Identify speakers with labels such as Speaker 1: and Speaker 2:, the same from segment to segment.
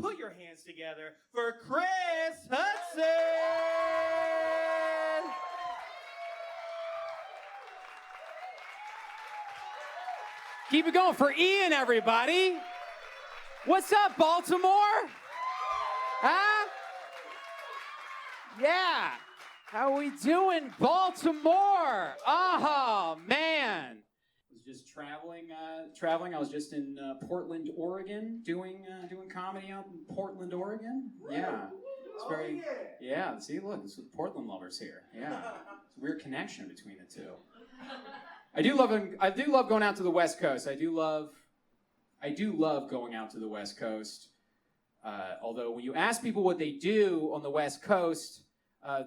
Speaker 1: put your hands together for Chris Hudson!
Speaker 2: Keep it going for Ian, everybody. What's up, Baltimore? Huh? Yeah. How we doing, Baltimore? Oh, man. I was just traveling. I was just in Portland, Oregon, doing comedy out in Portland, Oregon. Yeah. It's very, yeah. See, look, it's with Portland lovers here. Yeah. It's a weird connection between the two. I do love going out to the West Coast. I do love going out to the West Coast. Although when you ask people what they do on the West Coast,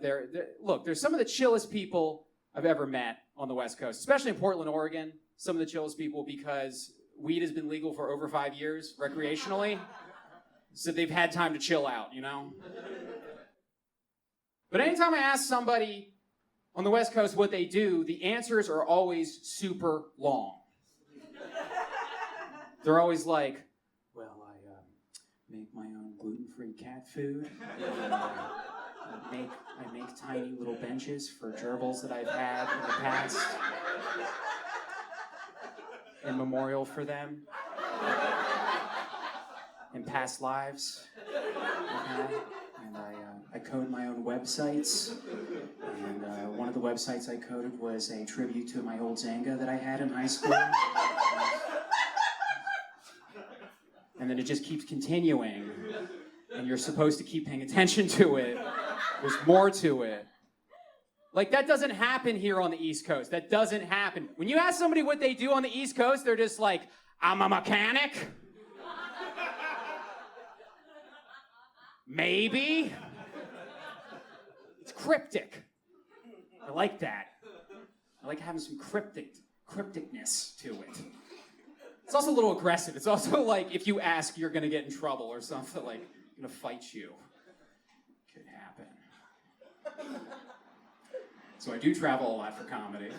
Speaker 2: there's some of the chillest people I've ever met on the West Coast, especially in Portland, Oregon. Some of the chillest people because weed has been legal for over 5 years recreationally, so they've had time to chill out, you know? But anytime I ask somebody on the West Coast what they do, the answers are always super long. They're always like, well, I make my own gluten-free cat food. I make tiny little benches for gerbils that I've had in the past in memorial for them in past lives. Okay? And I code my own websites. And one of the websites I coded was a tribute to my old Zanga that I had in high school. And then it just keeps continuing. And you're supposed to keep paying attention to it. There's more to it. Like, that doesn't happen here on the East Coast. That doesn't happen. When you ask somebody what they do on the East Coast, they're just like, I'm a mechanic. Maybe. It's cryptic. I like that. I like having some crypticness to it. It's also a little aggressive. It's also like, if you ask, you're gonna get in trouble or something. Like, I'm gonna fight you. Could happen. So I do travel a lot for comedy.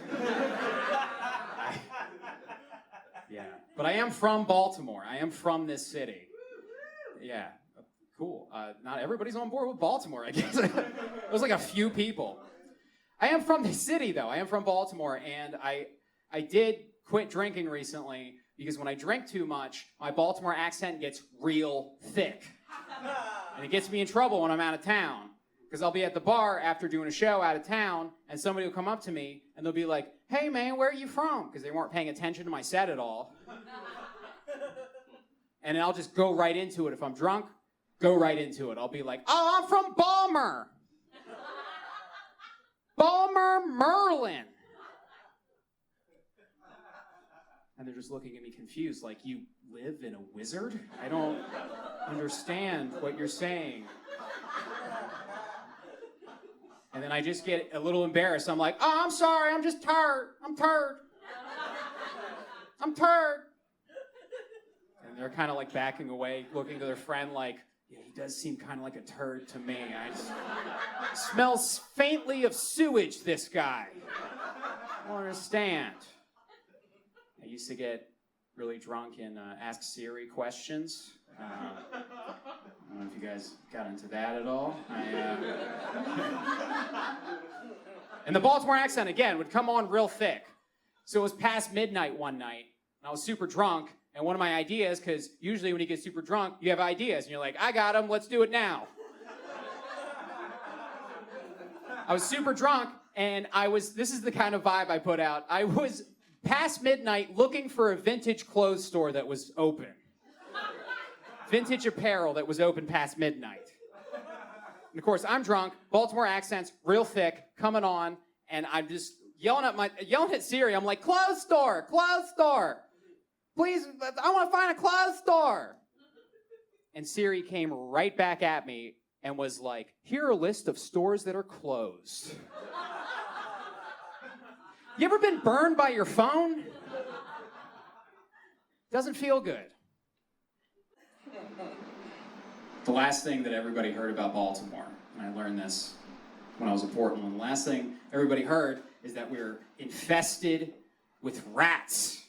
Speaker 2: Yeah. But I am from Baltimore. I am from this city. Yeah. Cool. Not everybody's on board with Baltimore, I guess. It was like a few people. I am from the city, though. I am from Baltimore, and I did quit drinking recently because when I drink too much, my Baltimore accent gets real thick. And it gets me in trouble when I'm out of town. Because I'll be at the bar after doing a show out of town, and somebody will come up to me, and they'll be like, hey, man, where are you from? Because they weren't paying attention to my set at all. And I'll just go right into it. If I'm drunk, go right into it. I'll be like, oh, I'm from Balmer. Balmer, Merlin. And they're just looking at me confused, like, you live in a wizard? I don't understand what you're saying. And then I just get a little embarrassed. I'm like, oh, I'm sorry, I'm just turd. I'm turd. And they're kind of like backing away, looking to their friend like, yeah, he does seem kind of like a turd to me. Smells faintly of sewage, this guy. I don't understand. I used to get really drunk and ask Siri questions. I don't know if you guys got into that at all. And the Baltimore accent, again, would come on real thick. So it was past midnight one night, and I was super drunk, and one of my ideas, because usually when you get super drunk, you have ideas, and you're like, I got them, let's do it now. I was super drunk, and this is the kind of vibe I put out. I was past midnight looking for a vintage clothes store that was open. Vintage apparel that was open past midnight. And of course, I'm drunk, Baltimore accents, real thick, coming on, and I'm just yelling at Siri. I'm like, clothes store. Please, I want to find a clothes store. And Siri came right back at me and was like, here are a list of stores that are closed. You ever been burned by your phone? Doesn't feel good. The last thing that everybody heard about Baltimore, and I learned this when I was in Portland, the last thing everybody heard is that we're infested with rats.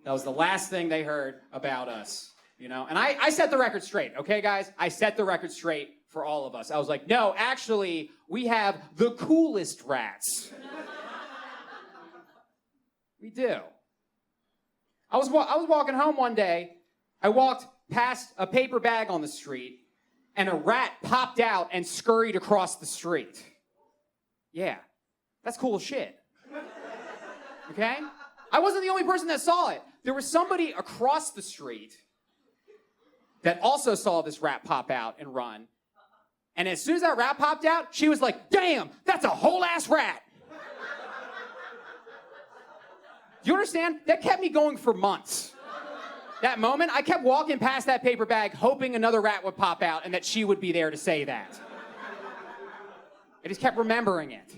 Speaker 2: That was the last thing they heard about us. you know? And I set the record straight, okay, guys? I set the record straight for all of us. I was like, no, actually, we have the coolest rats. We do. I was walking home one day. I walked past a paper bag on the street, and a rat popped out and scurried across the street. Yeah, that's cool as shit. Okay? I wasn't the only person that saw it. There was somebody across the street that also saw this rat pop out and run. And as soon as that rat popped out, she was like, damn, that's a whole-ass rat. Do you understand? That kept me going for months. That moment, I kept walking past that paper bag hoping another rat would pop out and that she would be there to say that. I just kept remembering it.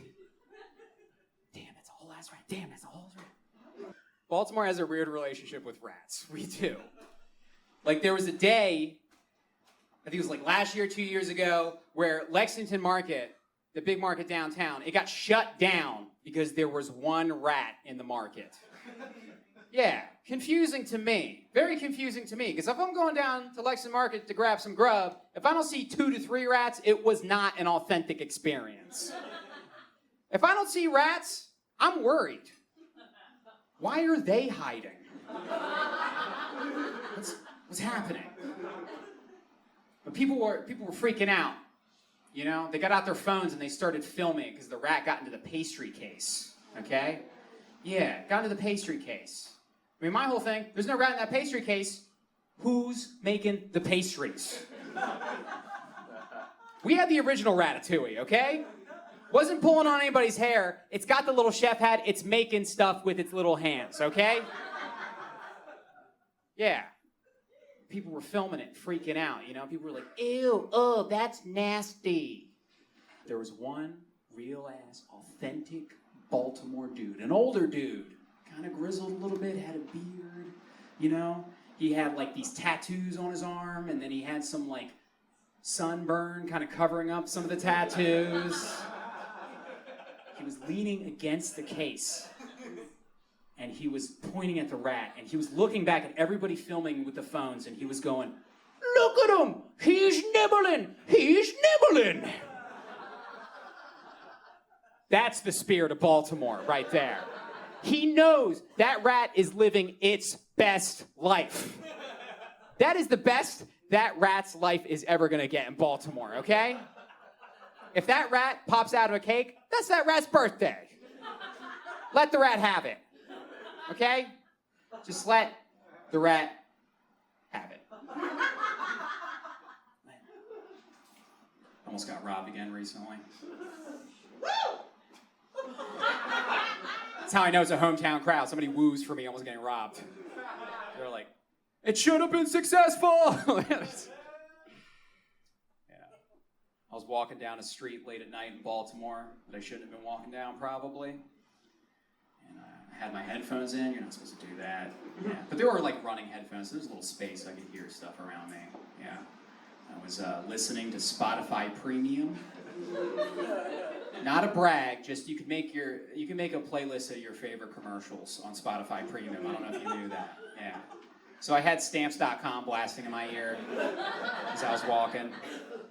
Speaker 2: Damn, that's a whole-ass rat. Damn, that's a whole-ass rat. Baltimore has a weird relationship with rats. We do. Like, there was a day, I think it was like last year, 2 years ago, where Lexington Market, the big market downtown, it got shut down because there was one rat in the market. Yeah, confusing to me. Very confusing to me. Because if I'm going down to Lexington Market to grab some grub, if I don't see 2 to 3 rats, it was not an authentic experience. If I don't see rats, I'm worried. Why are they hiding? What's happening? But people were freaking out. You know, they got out their phones and they started filming because the rat got into the pastry case. Okay? Yeah, got into the pastry case. I mean, my whole thing, there's no rat in that pastry case. Who's making the pastries? We had the original Ratatouille, okay? Wasn't pulling on anybody's hair. It's got the little chef hat. It's making stuff with its little hands, okay? Yeah. People were filming it, freaking out, you know? People were like, ew, oh, that's nasty. There was one real-ass, authentic Baltimore dude, an older dude, kind of grizzled a little bit, had a beard, you know? He had, like, these tattoos on his arm, and then he had some, like, sunburn kind of covering up some of the tattoos. He was leaning against the case, and he was pointing at the rat, and he was looking back at everybody filming with the phones, and he was going, look at him! He's nibbling! He's nibbling! That's the spirit of Baltimore right there. He knows that rat is living its best life. That is the best that rat's life is ever gonna get in Baltimore, okay? If that rat pops out of a cake, that's that rat's birthday. Let the rat have it, okay? Just let the rat have it. Almost got robbed again recently. That's how I know it's a hometown crowd. Somebody woos for me almost getting robbed. They're like, it should have been successful. Yeah. I was walking down a street late at night in Baltimore that I shouldn't have been walking down probably. And I had my headphones in. You're not supposed to do that. Yeah. But they were like running headphones. So there was a little space so I could hear stuff around me. Yeah. I was listening to Spotify Premium. Not a brag, just you can make a playlist of your favorite commercials on Spotify Premium. I don't know if you knew that. Yeah. So I had Stamps.com blasting in my ear as I was walking.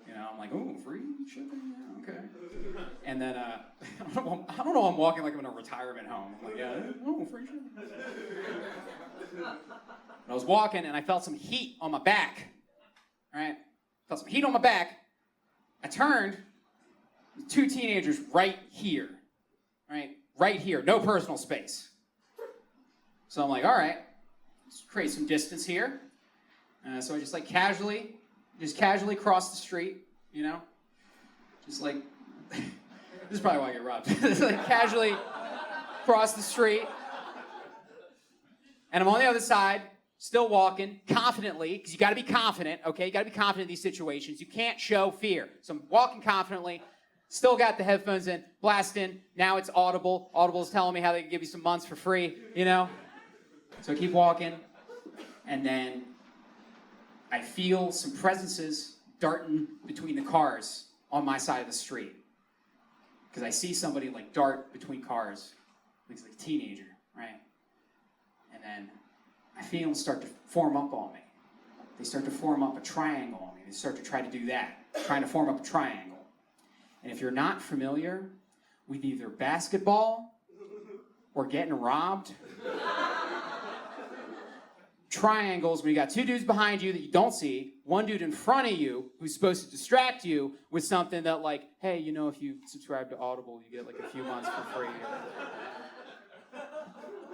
Speaker 2: You know, I'm like, ooh, free shipping? Yeah, okay. And then I don't know, I'm walking like I'm in a retirement home. I'm like, yeah, oh, free shipping. And I was walking and I felt some heat on my back. All right? Felt some heat on my back. I turned. 2 teenagers right here, right? Right here, no personal space. So I'm like, all right, let's create some distance here. So I just casually cross the street, you know? Just like, this is probably why I get robbed. Just like casually cross the street. And I'm on the other side, still walking, confidently, because you gotta be confident, okay? You gotta be confident in these situations. You can't show fear. So I'm walking confidently. Still got the headphones in, blasting. Now it's Audible. Audible's telling me how they can give you some months for free, you know? So I keep walking, and then I feel some presences darting between the cars on my side of the street. Because I see somebody like dart between cars. Looks like a teenager, right? And then I feel them start to form up on me. they start to form up a triangle on me. They start to try to do that, trying to form up a triangle. And if you're not familiar with either basketball or getting robbed, triangles, when you got two dudes behind you that you don't see, one dude in front of you who's supposed to distract you with something that like, hey, you know, if you subscribe to Audible, you get like a few months for free.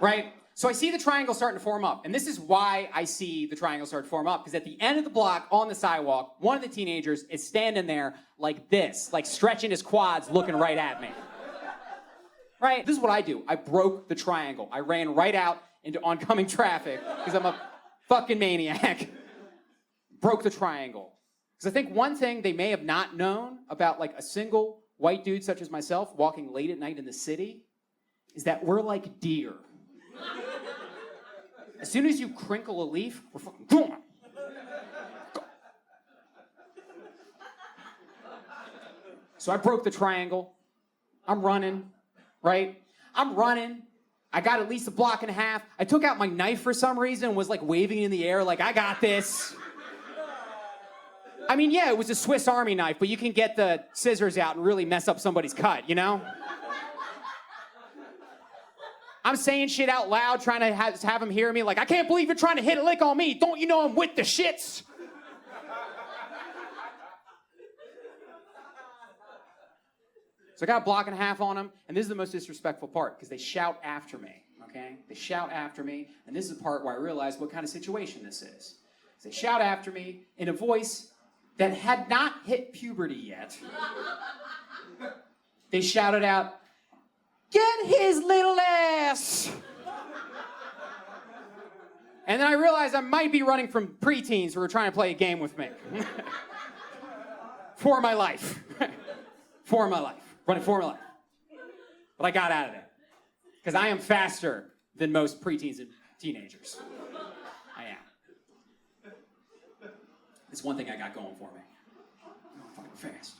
Speaker 2: Right? So I see the triangle starting to form up. And this is why I see the triangle start to form up. Because at the end of the block, on the sidewalk, one of the teenagers is standing there like this, like stretching his quads, looking right at me. Right? This is what I do. I broke the triangle. I ran right out into oncoming traffic because I'm a fucking maniac. Broke the triangle. Because I think one thing they may have not known about like a single white dude such as myself walking late at night in the city is that we're like deer. As soon as you crinkle a leaf, we're fucking going. So I broke the triangle. I'm running, right? I'm running. I got at least a block and a half. I took out my knife for some reason and was like waving it in the air like, I got this. I mean, yeah, it was a Swiss Army knife, but you can get the scissors out and really mess up somebody's cut, you know? I'm saying shit out loud, trying to have him hear me like, I can't believe you're trying to hit a lick on me. Don't you know I'm with the shits? So I got a block and a half on them, and this is the most disrespectful part, because they shout after me, okay? They shout after me, and this is the part where I realized what kind of situation this is. They shout after me in a voice that had not hit puberty yet. They shouted out, "Get his little ass!" And then I realized I might be running from preteens who were trying to play a game with me. For my life. For my life. Running for my life. But I got out of there. Because I am faster than most preteens and teenagers. I am. It's one thing I got going for me. I'm fucking fast.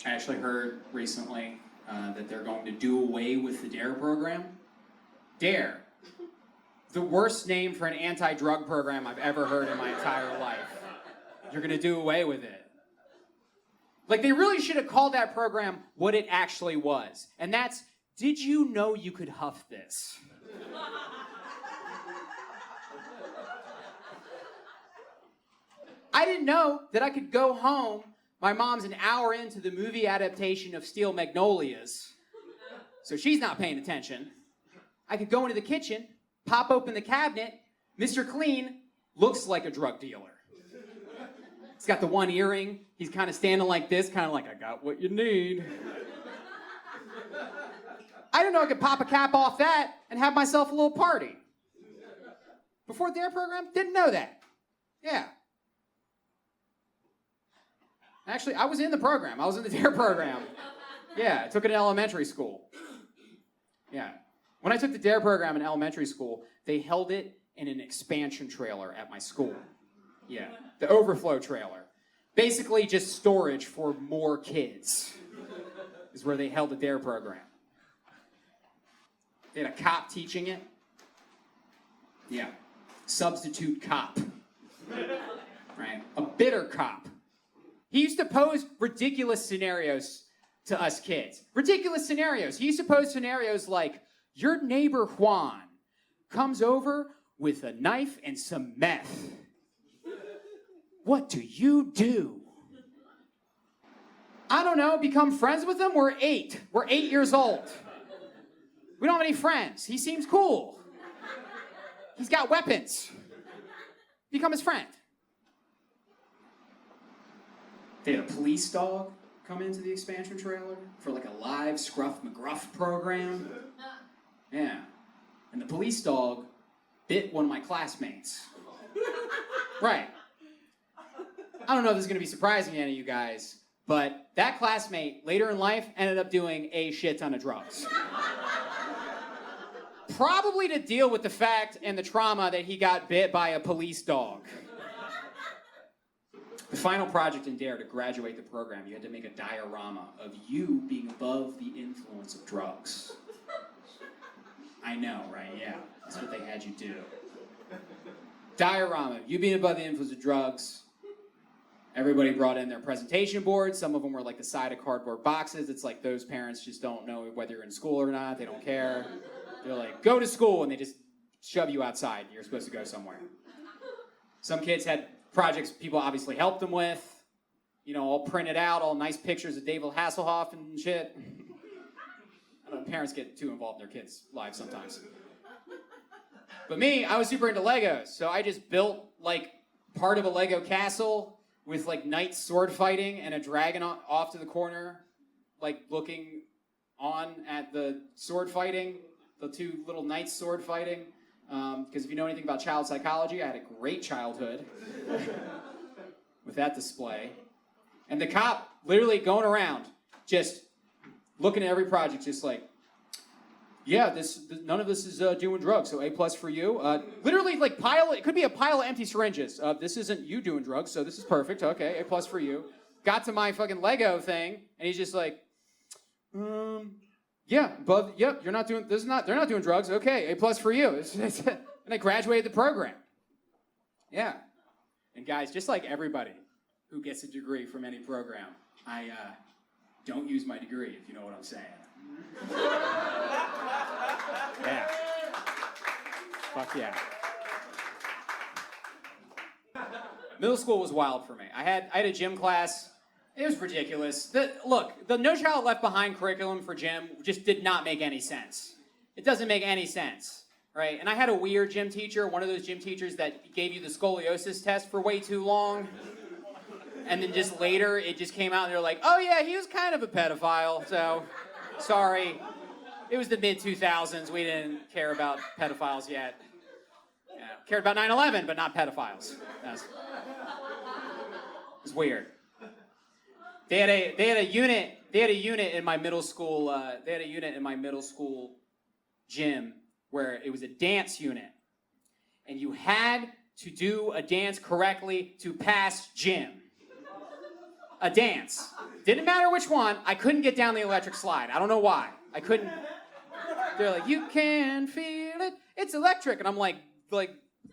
Speaker 2: I actually heard recently that they're going to do away with the DARE program. DARE. The worst name for an anti-drug program I've ever heard in my entire life. You're going to do away with it. Like, they really should have called that program what it actually was. And that's, did you know you could huff this? I didn't know that I could go home. My mom's an hour into the movie adaptation of Steel Magnolias, so she's not paying attention. I could go into the kitchen, pop open the cabinet. Mr. Clean looks like a drug dealer. He's got the one earring. He's kind of standing like this, kind of like, I got what you need. I didn't know I could pop a cap off that and have myself a little party. Before the DARE program, didn't know that. Yeah. Actually, I was in the program. I was in the DARE program. Yeah, I took it in elementary school. Yeah. When I took the DARE program in elementary school, they held it in an expansion trailer at my school. Yeah, the overflow trailer. Basically just storage for more kids is where they held the DARE program. They had a cop teaching it. Yeah, substitute cop. Right, a bitter cop. He used to pose ridiculous scenarios to us kids. Ridiculous scenarios. He used to pose scenarios like, your neighbor Juan comes over with a knife and some meth. What do you do? I don't know, become friends with him? We're 8. We're 8 years old. We don't have any friends. He seems cool. He's got weapons. Become his friend. They had a police dog come into the expansion trailer for like a live Scruff McGruff program. Yeah. And the police dog bit one of my classmates. Right. I don't know if this is going to be surprising to any of you guys, but that classmate later in life ended up doing a shit ton of drugs. Probably to deal with the fact and the trauma that he got bit by a police dog. The final project in DARE to graduate the program, you had to make a diorama of you being above the influence of drugs. I know, right? Yeah. That's what they had you do. Diorama, you being above the influence of drugs. Everybody brought in their presentation boards. Some of them were like the side of cardboard boxes. It's like those parents just don't know whether you're in school or not. They don't care. They're like, go to school, and they just shove you outside. You're supposed to go somewhere. Some kids had projects people obviously helped them with. All printed out, all nice pictures of David Hasselhoff and shit. I don't know, parents get too involved in their kids' lives sometimes. But me, I was super into Legos, so I just built like part of a Lego castle with like knights sword fighting and a dragon off to the corner, like looking on at the sword fighting, the two little knights sword fighting. Because if you know anything about child psychology, I had a great childhood with that display. And the cop literally going around, just looking at every project, just like, yeah, none of this is doing drugs, so A+ for you. Literally, like, it could be a pile of empty syringes. This isn't you doing drugs, so this is perfect. Okay, A+ for you. Got to my fucking Lego thing, and he's just like, yeah, but yep, they're not doing drugs. Okay, A+ for you. And I graduated the program. Yeah. And guys, just like everybody who gets a degree from any program, I don't use my degree, if you know what I'm saying. Yeah. Fuck yeah. Middle school was wild for me. I had a gym class. It was ridiculous. The No Child Left Behind curriculum for gym just did not make any sense. It doesn't make any sense, right? And I had a weird gym teacher, one of those gym teachers that gave you the scoliosis test for way too long. And then just later, it just came out and they're like, oh yeah, he was kind of a pedophile, so sorry. It was the mid-2000s. We didn't care about pedophiles yet. Yeah, cared about 9/11, but not pedophiles. It was weird. They had a unit in my middle school. They had a unit in my middle school gym where it was a dance unit, and you had to do a dance correctly to pass gym. A dance. Didn't matter which one. I couldn't get down the electric slide. I don't know why. I couldn't. They're like, you can feel it. It's electric, and I'm like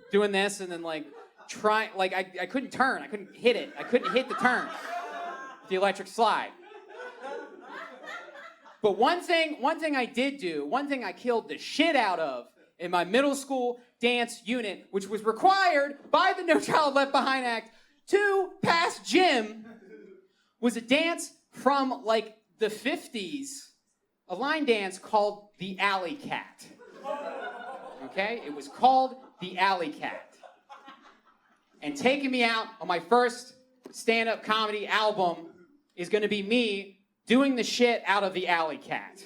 Speaker 2: doing this, and then I couldn't turn. I couldn't hit it. I couldn't hit the turn. The electric slide. But one thing I did do, one thing I killed the shit out of in my middle school dance unit, which was required by the No Child Left Behind Act to pass gym, was a dance from like the 50s, a line dance called the Alley Cat. Okay? It was called the Alley Cat. And taking me out on my first stand-up comedy album is going to be me doing the shit out of the Alley Cat.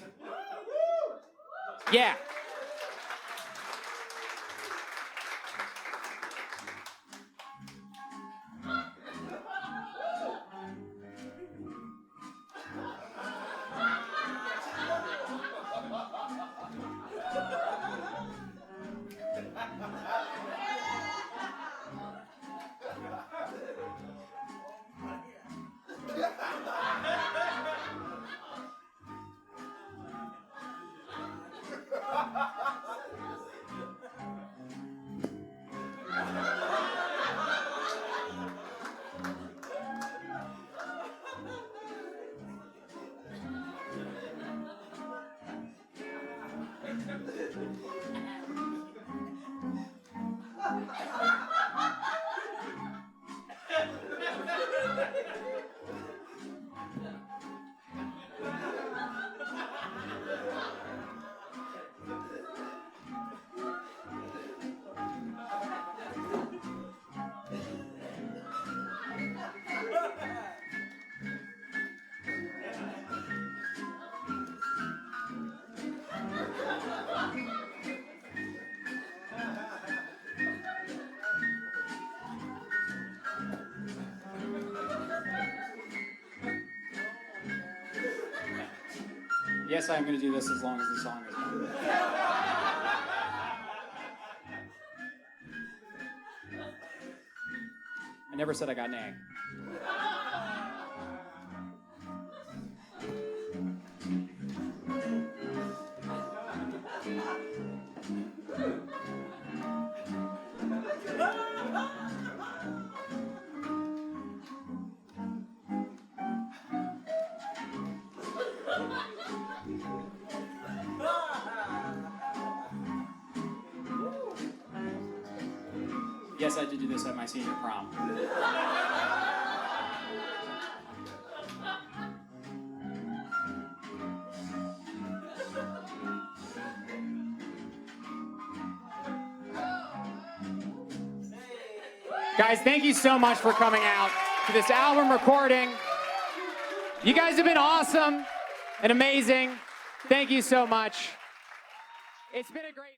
Speaker 2: Yeah. Yes, I am going to do this as long as the song is done. I never said I got an A. Yes, I did do this at my senior prom. Guys, thank you so much for coming out to this album recording. You guys have been awesome and amazing. Thank you so much. It's been a great...